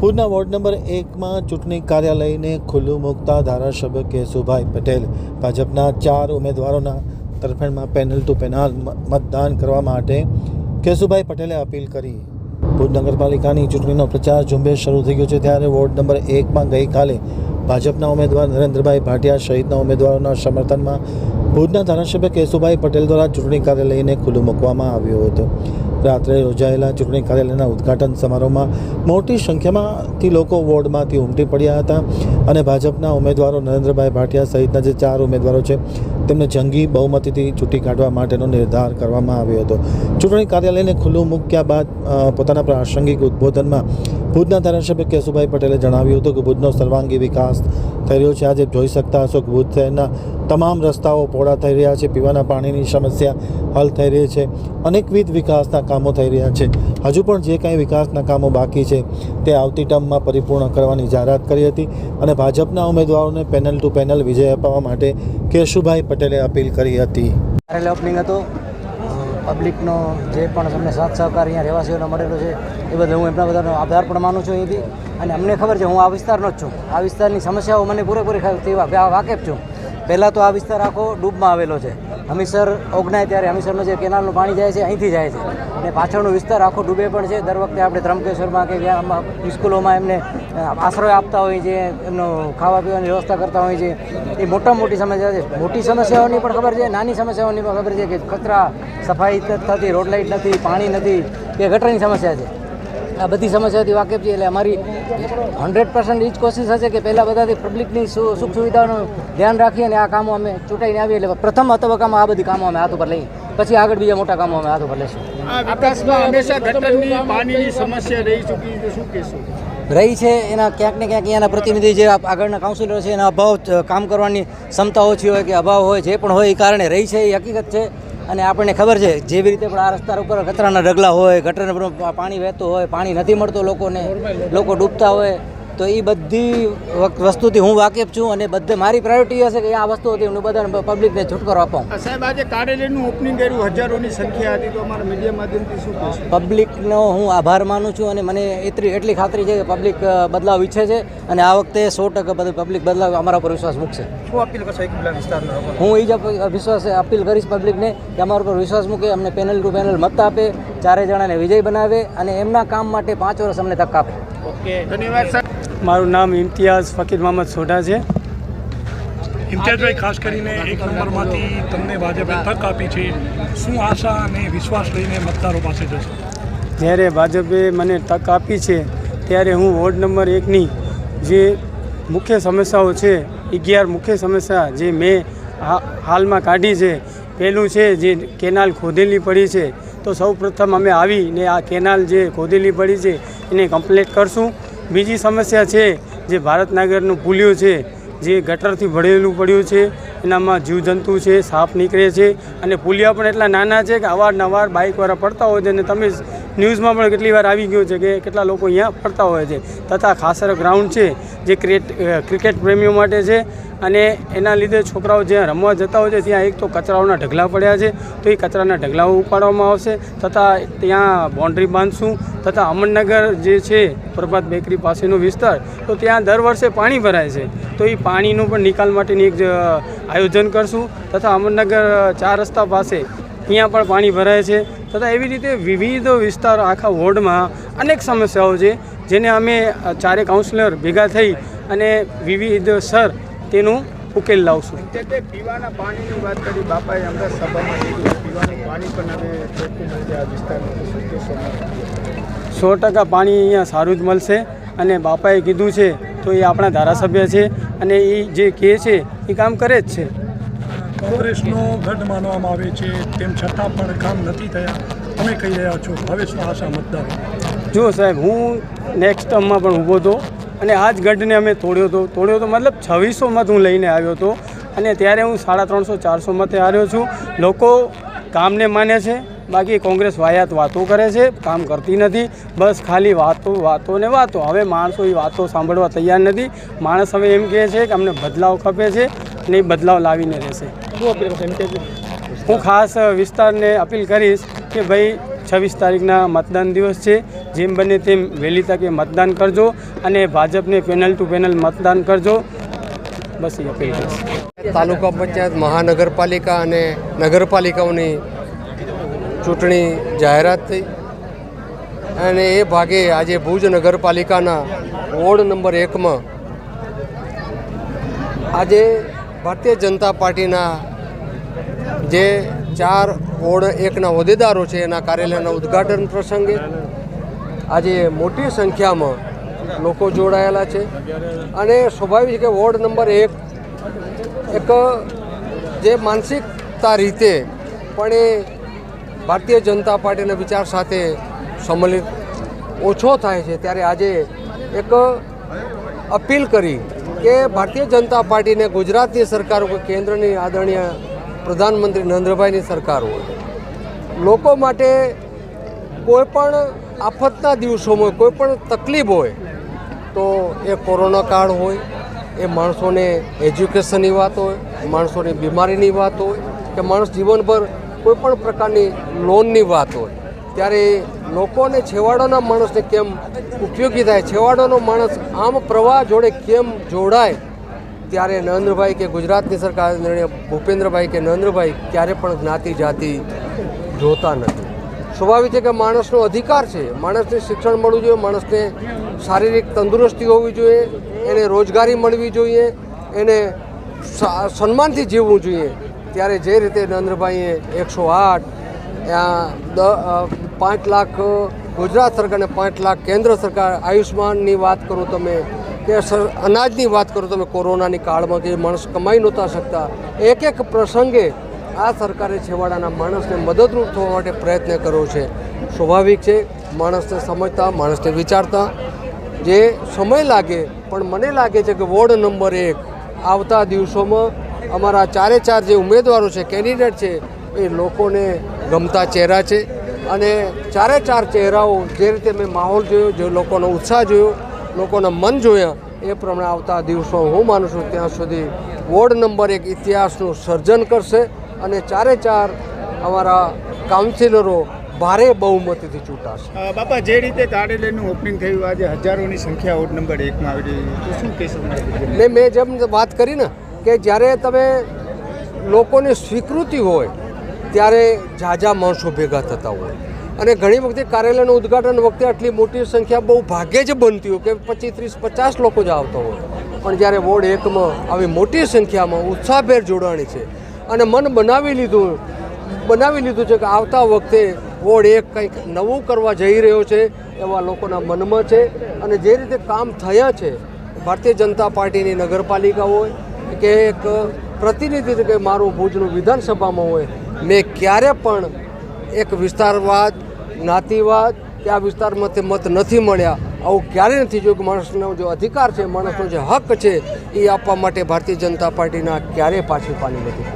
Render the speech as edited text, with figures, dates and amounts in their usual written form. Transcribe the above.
ભુજના ward number 1માં ચૂંટણી કાર્યાલયને ખુલ્લું મૂકતા ધારાસભ્ય કેશુભાઈ પટેલ ભાજપના 4 ઉમેદવારોના તરફેણમાં પેનલ ટુ પેનલ મતદાન કરવા માટે કેશુભાઈ પટેલે અપીલ કરી। ભુજ નગરપાલિકાની ચૂંટણીનો પ્રચાર ઝુંબેશ શરૂ થઈ ગયો છે, ત્યારે વોર્ડ નંબર 1માં ગઈકાલે ભાજપના ઉમેદવાર નરેન્દ્રભાઈ ભાટિયા સહિતના ઉમેદવારોના સમર્થનમાં ભુજના ધારાસભ્ય કેશુભાઈ પટેલ દ્વારા ચૂંટણી કાર્યાલયને ખુલ્લું મૂકવામાં આવ્યું હતું। રાત્રે યોજાયેલા ચૂંટણી કાર્યાલયના ઉદ્ઘાટન સમારોહમાં મોટી સંખ્યામાંથી લોકો વોર્ડમાંથી ઉમટી પડ્યા હતા અને ભાજપના ઉમેદવારો નરેન્દ્રભાઈ ભાટિયા સહિતના જે 4 ઉમેદવારો છે તેમને જંગી બહુમતીથી ચૂંટી કાઢવા માટેનો નિર્ધાર કરવામાં આવ્યો હતો। ચૂંટણી કાર્યાલયને ખુલ્લું મૂક્યા બાદ પોતાના પ્રાસંગિક ઉદ્બોધનમાં ભુજના ધારાસભ્ય કેશુભાઈ પટેલે જણાવ્યું હતું કે ભુજનો સર્વાંગી વિકાસ થઈ રહ્યો છે। આજે જોઈ શકતા હશો કે ભુજ શહેરના તમામ રસ્તાઓ પહોળા થઈ રહ્યા છે, પીવાના પાણીની સમસ્યા હલ થઈ રહી છે, અનેકવિધ વિકાસના કામો થઈ રહ્યા છે। હજુ પણ જે કાંઈ વિકાસના કામો બાકી છે તે આવતી ટર્મમાં પરિપૂર્ણ કરવાની જાહેરાત કરી હતી અને ભાજપના ઉમેદવારોને પેનલ ટુ પેનલ વિજય અપાવવા માટે કેશુભાઈ પટેલે અપીલ કરી હતી। ઓપનિંગ હતો, પબ્લિકનો જે પણ તમને સાથ સહકાર અહીંયા રહેવાસીઓનો મળેલો છે એ બદલ હું એમના બધાનો આભાર પણ માનું છું અહીંથી। અને અમને ખબર છે, હું આ વિસ્તારનો જ છું, આ વિસ્તારની સમસ્યાઓ મને પૂરેપૂરી વાકેફ છું। પહેલાં તો આ વિસ્તાર આખો ડૂબમાં આવેલો છે, હમીસર ઓગનાય ત્યારે હમીસરનું જે કેનાલનું પાણી જાય છે અહીંથી જાય છે અને પાછળનો વિસ્તાર આખો ડૂબે પણ છે। દર વખતે આપણે ત્રંબકેશ્વરમાં કે સ્કૂલોમાં એમને આશ્રય આપતા હોય છે, એમનો ખાવા પીવાની વ્યવસ્થા કરતા હોય છે, એ મોટી સમસ્યા છે। મોટી સમસ્યાઓની પણ ખબર છે, નાની સમસ્યાઓની પણ ખબર છે કે કચરા સફાઈ થતી, રોડ લાઇટ નથી, પાણી નથી કે ગટરની સમસ્યા છે। આ બધી સમસ્યાઓથી વાકેફ છે, એટલે અમારી 100% જ કોશિશ હશે કે પહેલાં બધાથી પબ્લિકની સુખ સુવિધાઓનું ધ્યાન રાખી અને આ કામો અમે ચૂંટાઈને આવીએ એટલે પ્રથમ તબક્કામાં આ બધી કામો અમે હાથ ઉપર લઈ, પછી આગળ બીજા મોટા કામો અમે હાથ ઉપર લઈશું। વિકાસમાં હંમેશા ગટરની પાણીની સમસ્યા રહી ચૂકી છે, શું કહેશું? રહી છે એના ક્યાંક ને ક્યાંક અહીંયાના પ્રતિનિધિ જે આગળના કાઉન્સિલરો છે એના અભાવ, કામ કરવાની ક્ષમતા ઓછી હોય કે અભાવ હોય, જે પણ હોય એ કારણે રહી છે, એ હકીકત છે। અને આપણને ખબર છે જેવી રીતે પણ આ રસ્તા ઉપર કચરાના ઢગલા હોય, ગટરનું પાણી વહેતું હોય, પાણી નથી મળતું લોકોને, લોકો ડૂબતા હોય, તો એ બધી વસ્તુથી હું વાકેફ છું અને બધે મારી પ્રાયોરિટી હશે કે આ વસ્તુઓથી હું બધા પબ્લિકને છુટકારો અપાવું। સાહેબ, આજે કાર્યાલયનું ઓપનિંગ કર્યું, હજારોની સંખ્યા હતી, તો અમારા મીડિયા માધ્યમથી શું કહેશું? પબ્લિકનો હું આભાર માનું છું અને મને એટલી ખાતરી છે કે પબ્લિક બદલાવ ઈચ્છે છે અને આ વખતે 100% પબ્લિક બદલાવ અમારા ઉપર વિશ્વાસ મૂકશે। શું અપીલ કરશો એકબીજા વિસ્તારના લોકો? હું એ જ અપીલ કરીશ પબ્લિકને કે અમારા ઉપર વિશ્વાસ મૂકે, અમને પેનલ ટુ પેનલ મત આપે, 4 જણાને વિજય બનાવે અને એમના કામ માટે 5 વર્ષ અમને તક આપે। ઓકે, ધન્યવાદ સર। મારું નામ ઇમ્તિયાઝ ફકીર મોહમ્મદ સોઢા છે। ઇમ્તિયાઝભાઈ, ખાસ કરીને 1 નંબરમાંથી તમને ભાજપે તક આપી છે, શું આશા અને વિશ્વાસ લઈને મતદારો પાસે જશો? જ્યારે ભાજપે મને તક આપી છે ત્યારે હું વોર્ડ નંબર 1ની જે મુખ્ય સમસ્યાઓ છે, 11 મુખ્ય સમસ્યા જે મેં હાલમાં કાઢી છે। પહેલું છે જે કેનાલ ખોદેલી પડી છે, તો સૌ પ્રથમ અમે આવીને આ કેનાલ જે ખોદેલી પડી છે એને કમ્પ્લીટ કરશું। બીજી સમસ્યા છે જે ભારતનગરનું પુલિયું છે, જે ગટરથી ભરેલું પડ્યું છે, એનામાં જીવજંતુ છે, સાપ નીકળે છે અને પુલિયા પણ એટલા નાના છે કે અવારનવાર બાઇકવાળા પડતા હોય છે અને તમે ન્યૂઝમાં પણ કેટલી વાર આવી ગયું છે કે કેટલા લોકો અહીંયા પડતા હોય છે। તથા ખાસર ગ્રાઉન્ડ છે જે ક્રિકેટ પ્રેમીઓ માટે છે અને એના લીધે છોકરાઓ જ્યાં રમવા જતા હોય છે ત્યાં એક તો કચરાઓના ઢગલા પડ્યા છે, તો એ કચરાના ઢગલાઓ ઉપાડવામાં આવશે। તથા ત્યાં બાઉન્ડ્રી બાંધશું। તથા અમરનગર જે છે પ્રભાત બેકરી પાસેનો વિસ્તાર, તો ત્યાં દર વર્ષે પાણી ભરાય છે, તો એ પાણીનું પણ નિકાલ માટેની એક આયોજન કરશું। તથા અમરનગર 4 રસ્તા પાસે અહીંયા પણ પાણી ભરાય છે। તથા એવી રીતે વિવિધ વિસ્તારો આખા વોર્ડમાં અનેક સમસ્યાઓ છે જેને અમે 4 કાઉન્સિલર ભેગા થઈ અને વિવિધ સર તેનું ઉકેલ લાવશું। પીવાના પાણીની વાત કરી બાપાએ હમણાં સભામાં કીધું, પીવાનું પાણી પણ હવે ચોખ્ખું મળશે આ વિસ્તારમાં, 100% પાણી અહીંયા સારું જ મળશે અને બાપાએ કીધું છે તો એ આપણા ધારાસભ્ય છે અને એ જે કહે છે એ કામ કરે જ છે। કોંગ્રેસનો ગઢ માનવામાં આવે છે, તેમ છતાં પણ કામ નથી થયા, તમે કહી રહ્યા છો, હવે શું આશા મતદારો? જો સાહેબ, હું નેક્સ્ટ ટર્મમાં પણ ઊભો હતો અને આ જ ગઢને અમે તોડ્યો હતો મતલબ 2600 મત હું લઈને આવ્યો હતો અને ત્યારે હું 350-400 મતે હાર્યો છું। લોકો કામને માને છે, બાકી કોંગ્રેસ વાયાત વાતો કરે છે, કામ કરતી નથી, બસ ખાલી વાતો ને વાતો। હવે માણસો એ વાતો સાંભળવા તૈયાર નથી। માણસ હવે એમ કહે છે કે અમને બદલાવ ખપે છે અને એ બદલાવ લાવીને રહેશે। હું ખાસ વિસ્તારને અપીલ કરીશ કે ભાઈ 26 તારીખના મતદાન દિવસ છે, જેમ બને તેમ વહેલી તકે મતદાન કરજો અને ભાજપને પેનલ ટુ પેનલ મતદાન કરજો. બસ એ અપીલ છે. તાલુકા પંચાયત, મહાનગરપાલિકા અને નગરપાલિકાઓની ચૂંટણી જાહેરાત થઈ અને એ ભાગે આજે ભુજ નગરપાલિકાના વોર્ડ નંબર 1માં આજે ભારતીય જનતા પાર્ટીના જે 4 વોર્ડ 1ના હોદ્દેદારો છે એના કાર્યાલયના ઉદ્ઘાટન પ્રસંગે આજે મોટી સંખ્યામાં લોકો જોડાયેલા છે અને સ્વાભાવિક છે કે વોર્ડ નંબર 1 એક જે માનસિકતા રીતે પણ એ ભારતીય જનતા પાર્ટીના વિચાર સાથે સંમલિત ઓછો થાય છે, ત્યારે આજે એક અપીલ કરી કે ભારતીય જનતા પાર્ટીને ગુજરાતની સરકાર હોય, કેન્દ્રની આદરણીય પ્રધાનમંત્રી નરેન્દ્રભાઈની સરકાર હોય, લોકો માટે કોઈ પણ આફતના દિવસોમાં કોઈ પણ તકલીફ હોય તો એ કોરોના કાળ હોય, એ માણસોને એજ્યુકેશનની વાત હોય, માણસોની બીમારીની વાત હોય કે માણસ જીવનભર કોઈ પણ પ્રકારની લોનની વાત હોય, ત્યારે લોકોને છેવાડાના માણસને કેમ ઉપયોગી થાય, છેવાડાનો માણસ આમ પ્રવાહ જોડે કેમ જોડાય, ત્યારે નરેન્દ્રભાઈ કે ગુજરાતની સરકાર ભૂપેન્દ્રભાઈ કે નરેન્દ્રભાઈ ક્યારે પણ જ્ઞાતિ જાતિ જોતા નથી. સ્વાભાવિક છે કે માણસનો અધિકાર છે, માણસને શિક્ષણ મળવું જોઈએ, માણસને શારીરિક તંદુરસ્તી હોવી જોઈએ, એને રોજગારી મળવી જોઈએ, એને સન્માનથી જીવવું જોઈએ. ત્યારે જે રીતે નરેન્દ્રભાઈએ 108 5 લાખ ગુજરાત સરકારને 5 લાખ કેન્દ્ર સરકાર, આયુષ્માનની વાત કરો તમે કે અનાજની વાત કરો તમે, કોરોનાની કાળમાં કે માણસ કમાઈ નહોતા શકતા, એક પ્રસંગે આ સરકારે છેવાડાના માણસને મદદરૂપ થવા માટે પ્રયત્ન કર્યો છે. સ્વાભાવિક છે માણસને સમજતા, માણસને વિચારતા જે સમય લાગે, પણ મને લાગે છે કે વોર્ડ નંબર 1 આવતા દિવસોમાં અમારા 4 જે ઉમેદવારો છે, કેન્ડિડેટ છે, એ લોકોને ગમતા ચહેરા છે અને 4 ચહેરાઓ જે રીતે મેં માહોલ જોયો, જે લોકોનો ઉત્સાહ જોયો, લોકોના મન જોયા, એ પ્રમાણે આવતા દિવસો હું માનું છું ત્યાં સુધી વોર્ડ નંબર 1 ઇતિહાસનું સર્જન કરશે અને 4 અમારા કાઉન્સિલરો ભારે બહુમતીથી ચૂંટાશે. બાપા, જે રીતે કાર્યાલયનું ઓપનિંગ થયું, આજે હજારોની સંખ્યા વોર્ડ નંબર 1માં આવી રહી, તો શું કહેશો? મેં જેમ વાત કરી ને કે જ્યારે તમે લોકોની સ્વીકૃતિ હોય ત્યારે ઝાઝા માણસો ભેગા થતા હોય અને ઘણી વખતે કાર્યાલયનું ઉદ્ઘાટન વખતે આટલી મોટી સંખ્યા બહુ ભાગ્યે જ બનતી હોય કે 25, 30, 50 લોકો જ આવતા હોય, પણ જ્યારે વોર્ડ 1માં આવી મોટી સંખ્યામાં ઉત્સાહભેર જોડાણી છે અને મન બનાવી લીધું છે કે આવતા વખતે વોર્ડ 1 કંઈક નવું કરવા જઈ રહ્યો છે એવા લોકોના મનમાં છે. અને જે રીતે કામ થયા છે ભારતીય જનતા પાર્ટીની નગરપાલિકા હોય કે એક પ્રતિનિધિ કે મારું ભુજનું વિધાનસભામાં હોય, મેં ક્યારે પણ એક વિસ્તારવાદ, જ્ઞાતિવાદ કે આ વિસ્તારમાંથી મત નથી મળ્યા, આવું ક્યારેય નથી જોયું. કે માણસનો જે અધિકાર છે, માણસનો જે હક છે એ આપવા માટે ભારતીય જનતા પાર્ટીના ક્યારેય પાછી પાની નથી.